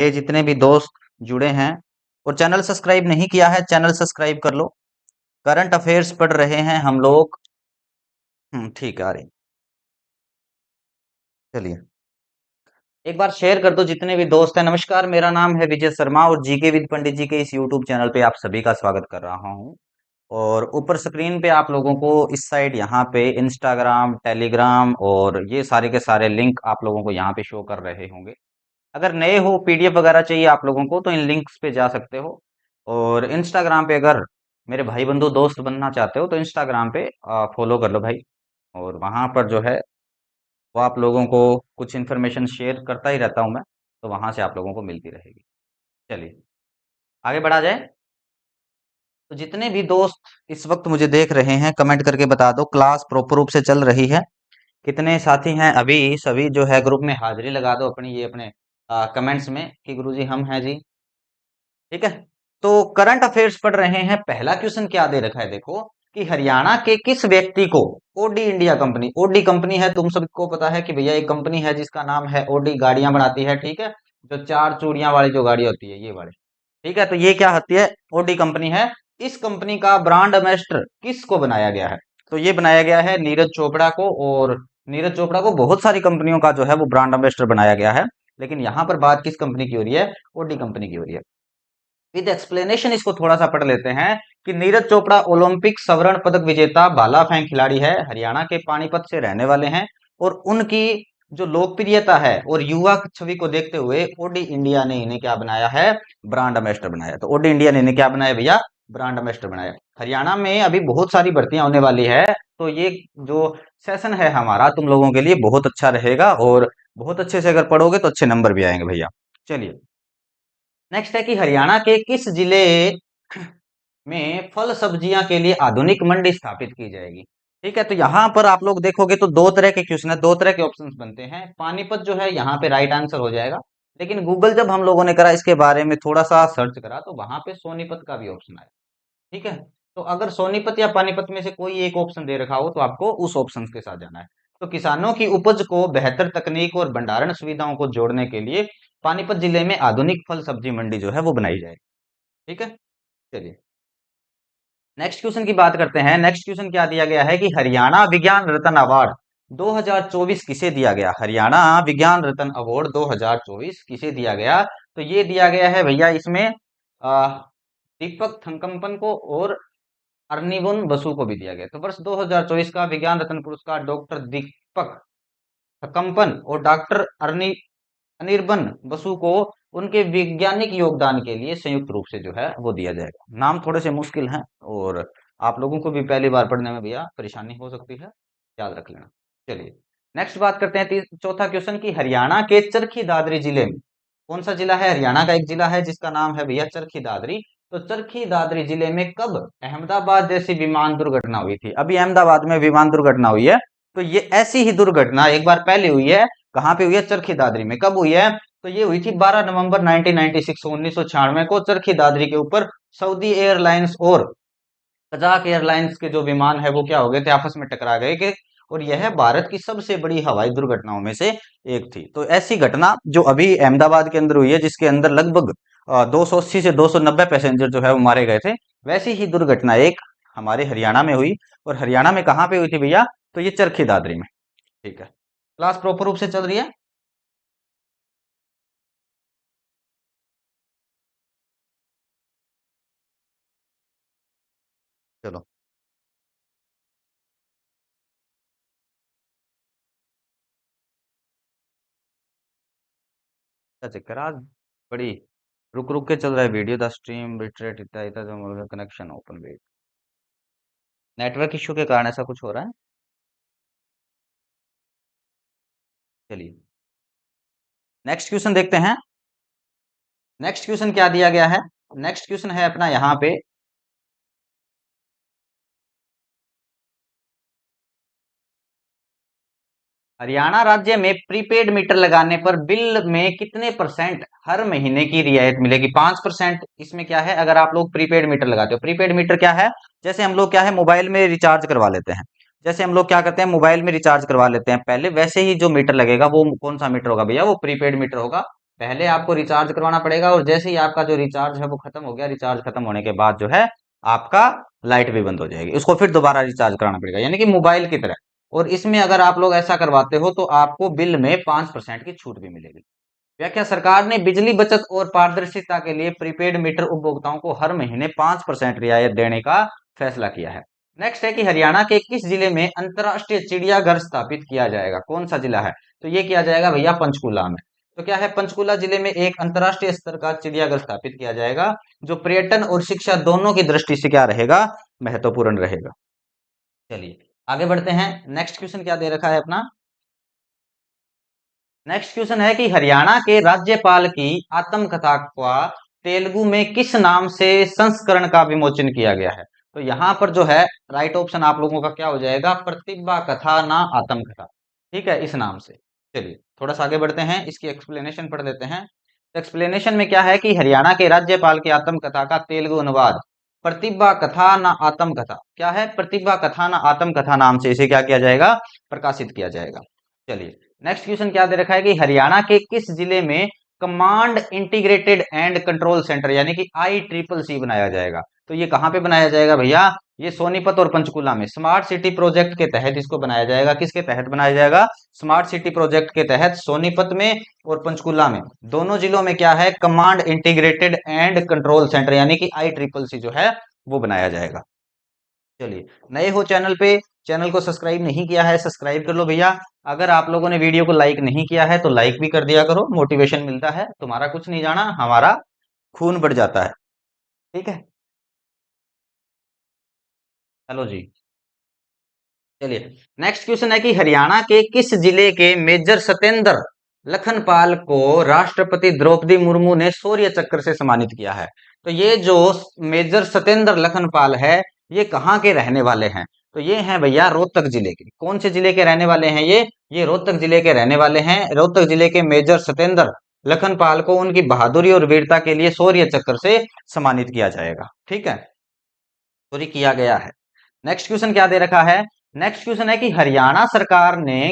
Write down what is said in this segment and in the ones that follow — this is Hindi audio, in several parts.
ये जितने भी दोस्त जुड़े हैं और चैनल सब्सक्राइब नहीं किया है, चैनल सब्सक्राइब कर लो। करंट अफेयर्स पढ़ रहे हैं हम लोग। ठीक है, आ रही। चलिए, एक बार शेयर कर दो जितने भी दोस्त हैं। नमस्कार, मेरा नाम है विजय शर्मा और जीके विद पंडित जी के इस यूट्यूब चैनल पे आप सभी का स्वागत कर रहा हूँ। और ऊपर स्क्रीन पे आप लोगों को इस साइड यहाँ पे इंस्टाग्राम, टेलीग्राम और ये सारे के सारे लिंक आप लोगों को यहाँ पे शो कर रहे होंगे। अगर नए हो, पीडीएफ वगैरह चाहिए आप लोगों को, तो इन लिंक्स पे जा सकते हो। और इंस्टाग्राम पे अगर मेरे भाई बंधु दोस्त बनना चाहते हो तो इंस्टाग्राम पे फॉलो कर लो भाई। और वहां पर जो है वो आप लोगों को कुछ इन्फॉर्मेशन शेयर करता ही रहता हूँ मैं, तो वहां से आप लोगों को मिलती रहेगी। चलिए, आगे बढ़ा जाए। तो जितने भी दोस्त इस वक्त मुझे देख रहे हैं, कमेंट करके बता दो क्लास प्रॉपर रूप से चल रही है। कितने साथी हैं अभी? सभी जो है ग्रुप में हाजिरी लगा दो अपनी, ये अपने कमेंट्स में कि गुरुजी हम हैं जी। ठीक है, तो करंट अफेयर्स पढ़ रहे हैं। पहला क्वेश्चन क्या दे रखा है, देखो कि हरियाणा के किस व्यक्ति को OD India company, OD company है, तुम सबको पता है कि भैया एक कंपनी है जिसका नाम है ओडी, गाड़ियां बनाती है। ठीक है, जो चार चूड़ियां वाली जो गाड़ी होती है, ये वाली। ठीक है, तो ये क्या होती है? ओडी कंपनी है। इस कंपनी का ब्रांड एम्बेसडर किसको बनाया गया है? तो ये बनाया गया है नीरज चोपड़ा को। और नीरज चोपड़ा को बहुत सारी कंपनियों का जो है वो ब्रांड एम्बेसडर बनाया गया है, लेकिन यहाँ पर बात किस कंपनी की हो रही है? ओडी कंपनी की हो रही है। विद एक्सप्लेनेशन इसको थोड़ा सा पढ़ लेते हैं कि नीरज चोपड़ा ओलंपिक स्वर्ण पदक विजेता भाला फेंक खिलाड़ी है, हरियाणा के पानीपत से रहने वाले हैं। और उनकी जो लोकप्रियता है और युवा छवि को देखते हुए ओडी इंडिया ने इन्हें क्या बनाया है? ब्रांड एम्बेसडर बनाया। तो ओडी इंडिया ने इन्हें क्या बनाया भैया? ब्रांड एम्बेसडर बनाया। हरियाणा में अभी बहुत सारी भर्तियां होने वाली है, तो ये जो सेशन है हमारा तुम लोगों के लिए बहुत अच्छा रहेगा और बहुत अच्छे से अगर पढ़ोगे तो अच्छे नंबर भी आएंगे भैया। चलिए, नेक्स्ट है कि हरियाणा के किस जिले में फल सब्जियां के लिए आधुनिक मंडी स्थापित की जाएगी? ठीक है, तो यहाँ पर आप लोग देखोगे तो दो तरह के क्वेश्चन है, दो तरह के ऑप्शंस बनते हैं। पानीपत जो है यहाँ पे राइट आंसर हो जाएगा, लेकिन गूगल जब हम लोगों ने करा इसके बारे में थोड़ा सा सर्च करा तो वहां पे सोनीपत का भी ऑप्शन आया। ठीक है, तो अगर सोनीपत या पानीपत में से कोई एक ऑप्शन दे रखा हो तो आपको उस ऑप्शन के साथ जाना है। तो किसानों की उपज को बेहतर तकनीक और भंडारण सुविधाओं को जोड़ने के लिए पानीपत जिले में आधुनिक फल सब्जी मंडी जो है वो बनाई जाएगी। ठीक है, चलिए नेक्स्ट क्वेश्चन की बात करते हैं। नेक्स्ट क्वेश्चन क्या दिया गया है कि हरियाणा विज्ञान रत्न अवार्ड 2024 किसे दिया गया? हरियाणा विज्ञान रत्न अवार्ड 2024 किसे दिया गया? तो ये दिया गया है भैया इसमें दीपक थंकम्पन को और अर्निवुन बसु को भी दिया गया। तो वर्ष 2024 का विज्ञान रत्न पुरस्कार डॉक्टर दीपक थकम्पन और डॉक्टर अनिर्बन बसु को उनके वैज्ञानिक योगदान के लिए संयुक्त रूप से जो है वो दिया जाएगा। नाम थोड़े से मुश्किल हैं और आप लोगों को भी पहली बार पढ़ने में भैया परेशानी हो सकती है, याद रख लेना। चलिए, नेक्स्ट बात करते हैं चौथा क्वेश्चन की हरियाणा के चरखी दादरी जिले में कौन सा जिला है? हरियाणा का एक जिला है जिसका नाम है भैया चरखी दादरी। तो चरखी दादरी जिले में कब अहमदाबाद जैसी विमान दुर्घटना हुई थी? अभी अहमदाबाद में विमान दुर्घटना हुई है, तो ये ऐसी ही दुर्घटना एक बार पहले हुई है। कहाँ पे हुई है? चरखी दादरी में। कब हुई है? तो ये हुई थी 12 नवंबर 1996 1996 को चरखी दादरी के ऊपर सऊदी एयरलाइंस और कजाक एयरलाइंस के जो विमान है वो क्या हो गए थे? आपस में टकरा गए के। और यह भारत की सबसे बड़ी हवाई दुर्घटनाओं में से एक थी। तो ऐसी घटना जो अभी अहमदाबाद के अंदर हुई है जिसके अंदर लगभग 280 से 290 पैसेंजर जो है वो मारे गए थे, वैसी ही दुर्घटना एक हमारे हरियाणा में हुई। और हरियाणा में कहाँ पे हुई थी भैया? तो ये चरखी दादरी में। ठीक है, क्लास प्रॉपर रूप से चल रही है। चलो, क्या चक्कर आज बड़ी रुक रुक के चल रहा है वीडियो? द स्ट्रीम बिटरेट इतना इतना जो connection open weight, network issue के कारण ऐसा कुछ हो रहा है। चलिए, नेक्स्ट क्वेश्चन देखते हैं। नेक्स्ट क्वेश्चन क्या दिया गया है? नेक्स्ट क्वेश्चन है अपना यहाँ पे, हरियाणा राज्य में प्रीपेड मीटर लगाने पर बिल में कितने परसेंट हर महीने की रियायत मिलेगी? 5%। इसमें क्या है, अगर आप लोग प्रीपेड मीटर लगाते हो, प्रीपेड मीटर क्या है? जैसे हम लोग क्या है मोबाइल में रिचार्ज करवा लेते हैं, जैसे हम लोग क्या करते हैं मोबाइल में रिचार्ज करवा लेते हैं पहले, वैसे ही जो मीटर लगेगा वो कौन सा मीटर होगा भैया? वो प्रीपेड मीटर होगा। पहले आपको रिचार्ज करवाना पड़ेगा और जैसे ही आपका जो रिचार्ज है वो खत्म हो गया, रिचार्ज खत्म होने के बाद जो है आपका लाइट भी बंद हो जाएगी, उसको फिर दोबारा रिचार्ज कराना पड़ेगा, यानी कि मोबाइल की तरह। और इसमें अगर आप लोग ऐसा करवाते हो तो आपको बिल में 5% की छूट भी मिलेगी। व्याख्या, सरकार ने बिजली बचत और पारदर्शिता के लिए प्रीपेड मीटर उपभोक्ताओं को हर महीने 5% रियायत देने का फैसला किया है। नेक्स्ट है कि हरियाणा के किस जिले में अंतरराष्ट्रीय चिड़ियाघर स्थापित किया जाएगा, कौन सा जिला है? तो ये किया जाएगा भैया पंचकुला में। तो क्या है, पंचकुला जिले में एक अंतरराष्ट्रीय स्तर का चिड़ियाघर स्थापित किया जाएगा, जो पर्यटन और शिक्षा दोनों की दृष्टि से क्या रहेगा, महत्वपूर्ण रहेगा। चलिए आगे बढ़ते हैं। नेक्स्ट क्वेश्चन क्या दे रखा है अपना? नेक्स्ट क्वेश्चन है कि हरियाणा के राज्यपाल की आत्मकथा का तेलुगु में किस नाम से संस्करण का विमोचन किया गया है? तो यहां पर जो है राइट ऑप्शन आप लोगों का क्या हो जाएगा, प्रतिभा कथा ना आत्मकथा। ठीक है, इस नाम से। चलिए थोड़ा सा आगे बढ़ते हैं, इसकी एक्सप्लेनेशन पढ़ लेते हैं। एक्सप्लेनेशन में क्या है कि हरियाणा के राज्यपाल की आत्मकथा का तेलुगु अनुवाद प्रतिभा कथा ना आत्मकथा, क्या है, प्रतिभा कथा ना आत्मकथा नाम से इसे क्या किया जाएगा, प्रकाशित किया जाएगा। चलिए नेक्स्ट क्वेश्चन क्या दे रखा है कि हरियाणा के किस जिले में command integrated and control centre यानी कि ICCC बनाया जाएगा? तो ये कहां पे बनाया जाएगा भैया? ये सोनीपत और पंचकुला में स्मार्ट सिटी प्रोजेक्ट के तहत इसको बनाया जाएगा। किसके तहत बनाया जाएगा? स्मार्ट सिटी प्रोजेक्ट के तहत सोनीपत में और पंचकुला में, दोनों जिलों में क्या है, command integrated and control centre यानी कि ICCC जो है वो बनाया जाएगा। चलिए, नए हो चैनल पे, चैनल को सब्सक्राइब नहीं किया है सब्सक्राइब कर लो भैया। अगर आप लोगों ने वीडियो को लाइक नहीं किया है तो लाइक भी कर दिया करो, मोटिवेशन मिलता है, तुम्हारा कुछ नहीं जाना, हमारा खून बढ़ जाता है। ठीक है, चलो जी। चलिए नेक्स्ट क्वेश्चन है कि हरियाणा के किस जिले के मेजर सत्येंद्र लखनपाल को राष्ट्रपति द्रौपदी मुर्मू ने शौर्य चक्र से सम्मानित किया है? तो ये जो मेजर सत्येंद्र लखनपाल है ये कहाँ के रहने वाले हैं? तो ये हैं भैया रोहतक जिले के। कौन से जिले के रहने वाले हैं ये रोहतक जिले के रहने वाले हैं। रोहतक जिले के मेजर सत्येंद्र लखनपाल को उनकी बहादुरी और वीरता के लिए शौर्य चक्र से सम्मानित किया जाएगा। ठीक है, चोरी किया गया है। नेक्स्ट क्वेश्चन क्या दे रखा है? नेक्स्ट क्वेश्चन है कि हरियाणा सरकार ने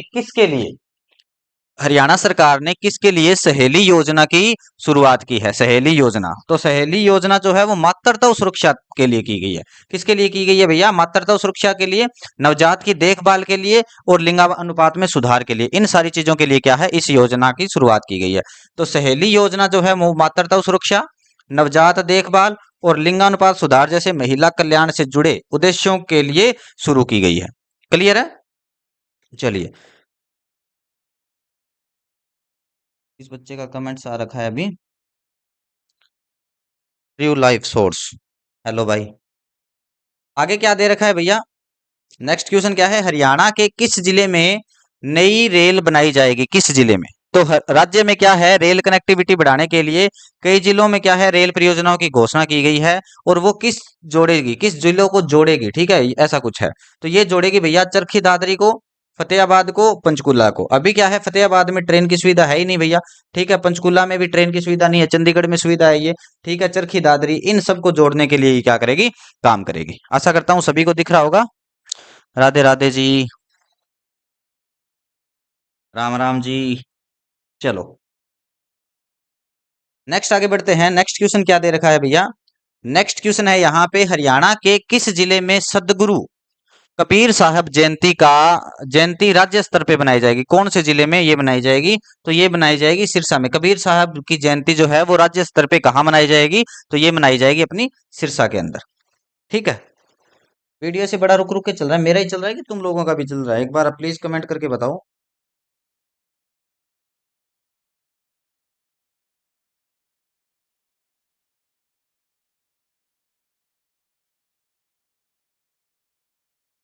किसके लिए सहेली योजना की शुरुआत की है? सहेली योजना, तो सहेली योजना जो है वो मातृत्व सुरक्षा के लिए की गई है। किसके लिए की गई है भैया? मातृत्व सुरक्षा के लिए, नवजात की देखभाल के लिए और लिंगानुपात में सुधार के लिए, इन सारी चीजों के लिए क्या है, इस योजना की शुरुआत की गई है। तो सहेली योजना जो है वो मातृत्व सुरक्षा, नवजात देखभाल और लिंगानुपात सुधार जैसे महिला कल्याण से जुड़े उद्देश्यों के लिए शुरू की गई है। क्लियर है? चलिए, इस बच्चे का कमेंट्स आ रखा है अभी, ट्रू लाइफ सोर्स। हेलो भाई, आगे क्या दे रखा है भैया? नेक्स्ट क्वेश्चन क्या है, हरियाणा के किस जिले में नई रेल बनाई जाएगी? किस जिले में? तो राज्य में क्या है, रेल कनेक्टिविटी बढ़ाने के लिए कई जिलों में क्या है, रेल परियोजनाओं की घोषणा की गई है। और वो किस जोड़ेगी, किस जिलों को जोड़ेगी? ठीक है, ऐसा कुछ है। तो ये जोड़ेगी भैया चरखी दादरी को, फतेहाबाद को, पंचकुला को। अभी क्या है, फतेहाबाद में ट्रेन की सुविधा है ही नहीं भैया। ठीक है, पंचकुला में भी ट्रेन की सुविधा नहीं है, चंडीगढ़ में सुविधा है ये। ठीक है, चरखी दादरी इन सबको जोड़ने के लिए क्या करेगी, काम करेगी। आशा करता हूं सभी को दिख रहा होगा। राधे राधे जी, राम राम जी। चलो नेक्स्ट आगे बढ़ते हैं। नेक्स्ट क्वेश्चन क्या दे रखा है भैया? नेक्स्ट क्वेश्चन है यहाँ पे, हरियाणा के किस जिले में सदगुरु कबीर साहब जयंती राज्य स्तर पे बनाई जाएगी? कौन से जिले में ये बनाई जाएगी? तो ये बनाई जाएगी सिरसा में। कबीर साहब की जयंती जो है वो राज्य स्तर पे कहाँ मनाई जाएगी? तो ये मनाई जाएगी अपनी सिरसा के अंदर। ठीक है, वीडियो से बड़ा रुक रुक के चल रहा है, मेरा ही चल रहा है कि तुम लोगों का भी चल रहा है? एक बार प्लीज कमेंट करके बताओ।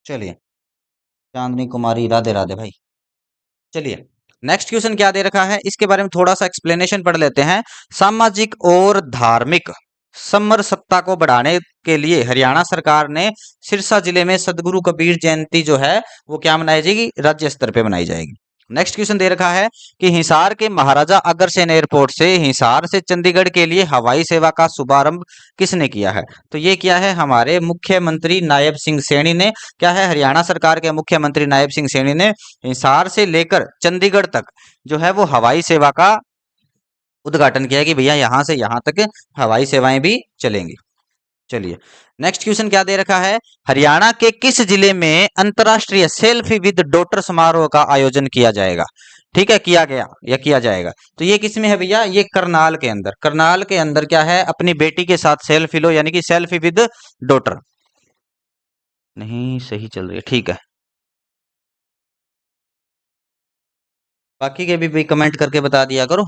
चलिए, चांदनी कुमारी, राधे राधे भाई। चलिए नेक्स्ट क्वेश्चन क्या दे रखा है, इसके बारे में थोड़ा सा एक्सप्लेनेशन पढ़ लेते हैं। सामाजिक और धार्मिक समरसता को बढ़ाने के लिए हरियाणा सरकार ने सिरसा जिले में सदगुरु कबीर जयंती जो है वो क्या मनाई जाएगी, राज्य स्तर पे मनाई जाएगी। नेक्स्ट क्वेश्चन दे रखा है कि हिसार के महाराजा अग्रसेन एयरपोर्ट से हिसार से चंडीगढ़ के लिए हवाई सेवा का शुभारंभ किसने किया है? तो ये किया है हमारे मुख्यमंत्री नायब सिंह सैनी ने। क्या है, हरियाणा सरकार के मुख्यमंत्री नायब सिंह सैनी ने हिसार से लेकर चंडीगढ़ तक जो है वो हवाई सेवा का उद्घाटन किया है कि भैया यहाँ से यहाँ तक हवाई सेवाएं भी चलेंगी। चलिए, नेक्स्ट क्वेश्चन क्या दे रखा है, हरियाणा के किस जिले में अंतरराष्ट्रीय सेल्फी विद डॉटर समारोह का आयोजन किया जाएगा? ठीक है, किया गया या किया जाएगा। तो ये किस में है भैया, ये करनाल के अंदर। करनाल के अंदर क्या है, अपनी बेटी के साथ सेल्फी लो, यानी कि सेल्फी विद डॉटर। नहीं सही चल रही है, ठीक है। बाकी के भी कमेंट करके बता दिया करो।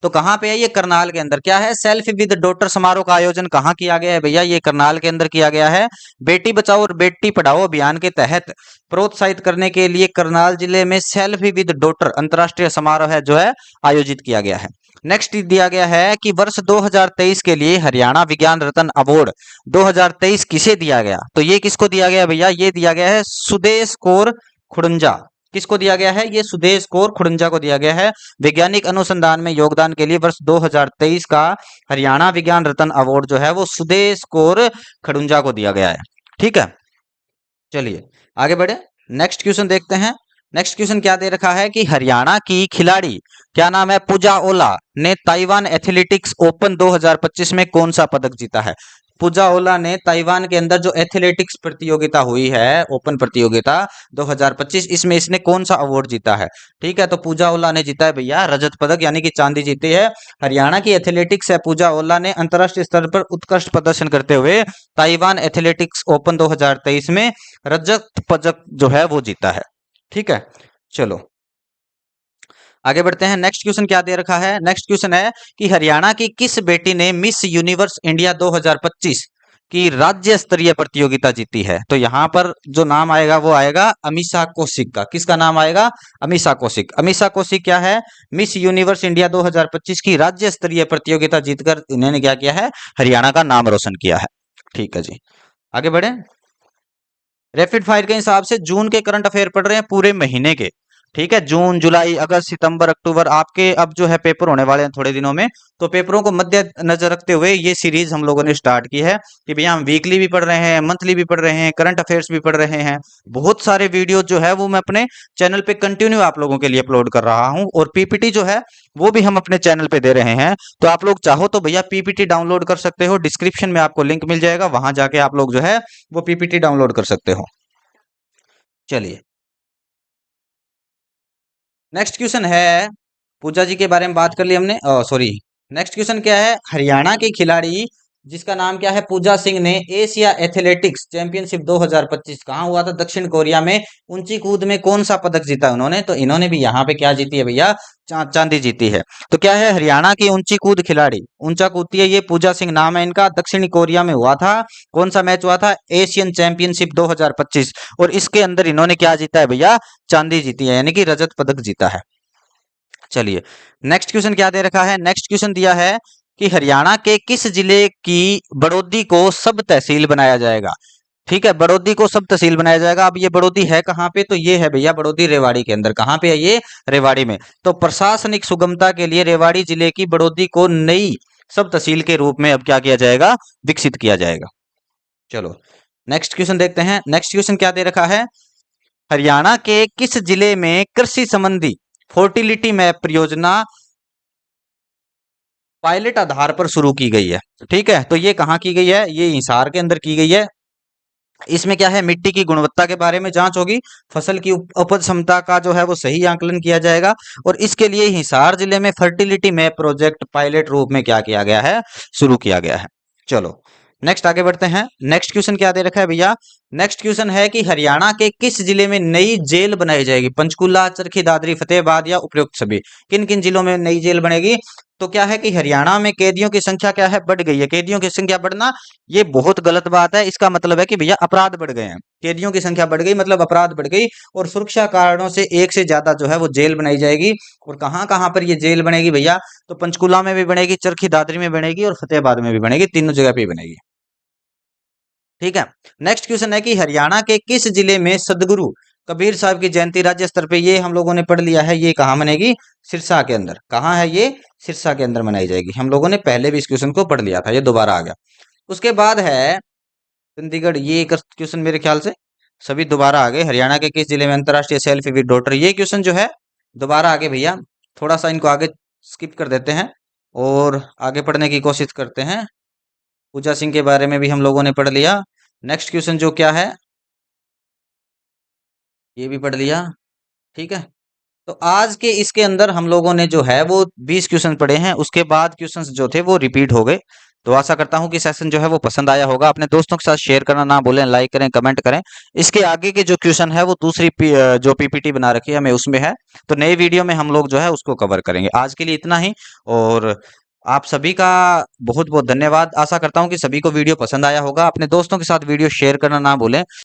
तो कहाँ पे है ये, करनाल के अंदर। क्या है, सेल्फी विद डॉटर समारोह का आयोजन कहाँ किया गया है भैया, ये करनाल के अंदर किया गया है। बेटी बचाओ और बेटी पढ़ाओ अभियान के तहत प्रोत्साहित करने के लिए करनाल जिले में सेल्फी विद डॉटर अंतरराष्ट्रीय समारोह है जो है आयोजित किया गया है। नेक्स्ट दिया गया है कि वर्ष 2023 के लिए हरियाणा विज्ञान रत्न अवार्ड 2023 किसे दिया गया? तो ये किसको दिया गया भैया, ये दिया गया है सुदेश कौर खुड़ंजा। किसको दिया गया है, ये सुदेश कौर खुड़ंजा को दिया गया है। वैज्ञानिक अनुसंधान में योगदान के लिए वर्ष 2023 का हरियाणा विज्ञान रत्न अवार्ड जो है वो सुदेश कौर खड़ुंजा को दिया गया है। ठीक है, चलिए आगे बढ़े, नेक्स्ट क्वेश्चन देखते हैं। नेक्स्ट क्वेश्चन क्या दे रखा है कि हरियाणा की खिलाड़ी क्या नाम है, पूजा ओला ने ताइवान एथलेटिक्स ओपन 2025 में कौन सा पदक जीता है? पूजा ओला ने ताइवान के अंदर जो एथलेटिक्स प्रतियोगिता हुई है, ओपन प्रतियोगिता 2025, इसमें इसने कौन सा अवार्ड जीता है? ठीक है, तो पूजा ओला ने जीता है भैया रजत पदक, यानी कि चांदी जीती है। हरियाणा की एथलेटिक्स है पूजा ओला ने अंतरराष्ट्रीय स्तर पर उत्कृष्ट प्रदर्शन करते हुए ताइवान एथलेटिक्स ओपन 2023 में रजत पदक जो है वो जीता है। ठीक है, चलो आगे बढ़ते हैं। नेक्स्ट क्वेश्चन क्या दे रखा है, नेक्स्ट क्वेश्चन है कि हरियाणा की किस बेटी ने मिस यूनिवर्स इंडिया 2025 की राज्य स्तरीय प्रतियोगिता जीती है? तो यहां पर जो नाम आएगा वो आएगा अमीषा कौशिक का। किसका नाम आएगा, अमीषा कौशिक। अमीषा कौशिक क्या है, मिस यूनिवर्स इंडिया 2025 की राज्य स्तरीय प्रतियोगिता जीतकर इन्होंने क्या किया है, हरियाणा का नाम रोशन किया है। ठीक है जी, आगे बढ़े। रैपिड फायर के हिसाब से जून के करंट अफेयर पढ़ रहे हैं पूरे महीने के। ठीक है, जून जुलाई अगस्त सितंबर अक्टूबर आपके अब जो है पेपर होने वाले हैं थोड़े दिनों में, तो पेपरों को मध्य नजर रखते हुए ये सीरीज हम लोगों ने स्टार्ट की है कि भैया हम वीकली भी पढ़ रहे हैं, मंथली भी पढ़ रहे हैं, करंट अफेयर्स भी पढ़ रहे हैं। बहुत सारे वीडियो जो है वो मैं अपने चैनल पे कंटिन्यू आप लोगों के लिए अपलोड कर रहा हूँ, और पीपीटी जो है वो भी हम अपने चैनल पे दे रहे हैं। तो आप लोग चाहो तो भैया पीपीटी डाउनलोड कर सकते हो, डिस्क्रिप्शन में आपको लिंक मिल जाएगा, वहां जाके आप लोग जो है वो पीपीटी डाउनलोड कर सकते हो। चलिए, नेक्स्ट क्वेश्चन है, पूजा जी के बारे में बात कर ली हमने, सॉरी, नेक्स्ट क्वेश्चन क्या है, हरियाणा की खिलाड़ी जिसका नाम क्या है पूजा सिंह ने एशिया एथलेटिक्स चैंपियनशिप 2025 कहाँ हुआ था, दक्षिण कोरिया में, ऊंची कूद में कौन सा पदक जीता उन्होंने? तो इन्होंने भी यहाँ पे क्या जीती है भैया, चांदी जीती है। तो क्या है, हरियाणा की ऊंची कूद खिलाड़ी, ऊंचा कूदती है ये, पूजा सिंह नाम है इनका, दक्षिणी कोरिया में हुआ था, कौन सा मैच हुआ था, एशियन चैंपियनशिप 2025, और इसके अंदर इन्होंने क्या जीता है भैया, चांदी जीती है, यानी कि रजत पदक जीता है। चलिए, नेक्स्ट क्वेश्चन क्या दे रखा है, नेक्स्ट क्वेश्चन दिया है कि हरियाणा के किस जिले की बड़ौदी को सब तहसील बनाया जाएगा? ठीक है, बड़ौदी को सब तहसील बनाया जाएगा। अब ये बड़ौदी है कहाँ पे, तो ये है भैया बड़ौदी रेवाड़ी के अंदर। कहाँ पे है ये, रेवाड़ी में। तो प्रशासनिक सुगमता के लिए रेवाड़ी जिले की बड़ौदी को नई सब तहसील के रूप में अब क्या किया जाएगा, विकसित किया जाएगा। चलो नेक्स्ट क्वेश्चन देखते हैं। नेक्स्ट क्वेश्चन क्या दे रखा है, हरियाणा के किस जिले में कृषि संबंधी फर्टिलिटी मैप परियोजना पायलट आधार पर शुरू की गई है? ठीक है, तो ये कहाँ की गई है, ये हिसार के अंदर की गई है। इसमें क्या है, मिट्टी की गुणवत्ता के बारे में जांच होगी, फसल की उपज क्षमता का जो है वो सही आंकलन किया जाएगा, और इसके लिए हिसार जिले में फर्टिलिटी मैप प्रोजेक्ट पायलट रूप में क्या किया गया है, शुरू किया गया है। चलो नेक्स्ट आगे बढ़ते हैं। नेक्स्ट क्वेश्चन क्या दे रखा है भैया, नेक्स्ट क्वेश्चन है कि हरियाणा के किस जिले में नई जेल बनाई जाएगी? पंचकुला, चरखी दादरी, फतेहाबाद या उपयुक्त सभी? किन किन जिलों में नई जेल बनेगी? तो क्या है कि हरियाणा में कैदियों की संख्या क्या है, बढ़ गई है। कैदियों की संख्या बढ़ना ये बहुत गलत बात है, इसका मतलब है कि भैया अपराध बढ़ गए हैं। कैदियों की संख्या बढ़ गई मतलब अपराध बढ़ गई, और सुरक्षा कारणों से एक से ज्यादा जो है वो जेल बनाई जाएगी। और कहाँ कहाँ पर ये जेल बनेगी भैया, तो पंचकुला में भी बनेगी, चरखी दादरी में बनेगी, और फतेहाबाद में भी बनेगी, तीनों जगह पे बनेगी। ठीक है, नेक्स्ट क्वेश्चन है कि हरियाणा के किस जिले में सदगुरु कबीर साहब की जयंती राज्य स्तर पे, ये हम लोगों ने पढ़ लिया है, ये कहाँ मनेगी, सिरसा के अंदर। कहाँ है ये, सिरसा के अंदर मनाई जाएगी। हम लोगों ने पहले भी इस क्वेश्चन को पढ़ लिया था, ये दोबारा आ गया। उसके बाद है चंडीगढ़, ये क्वेश्चन मेरे ख्याल से सभी दोबारा आ गए। हरियाणा के किस जिले में अंतरराष्ट्रीय सेल्फी विद डॉटर, ये क्वेश्चन जो है दोबारा आ गए भैया। थोड़ा सा इनको आगे स्किप कर देते हैं, और आगे पढ़ने की कोशिश करते हैं। पूजा सिंह के बारे में भी हम लोगों ने पढ़ लिया। नेक्स्ट क्वेश्चन जो क्या है, ये भी पढ़ लिया। ठीक है, तो आज के इसके अंदर हम लोगों ने जो है वो 20 क्वेश्चन पढ़े हैं, उसके बाद क्वेश्चंस जो थे वो रिपीट हो गए। तो आशा करता हूं कि सेशन जो है वो पसंद आया होगा। अपने दोस्तों के साथ शेयर करना ना भूलें, लाइक करें, कमेंट करें। इसके आगे के जो क्वेश्चन है वो दूसरी जो पीपीटी बना रखी है हमें उसमें है, तो नई वीडियो में हम लोग जो है उसको कवर करेंगे। आज के लिए इतना ही, और आप सभी का बहुत बहुत धन्यवाद। आशा करता हूं कि सभी को वीडियो पसंद आया होगा। अपने दोस्तों के साथ वीडियो शेयर करना ना भूलें।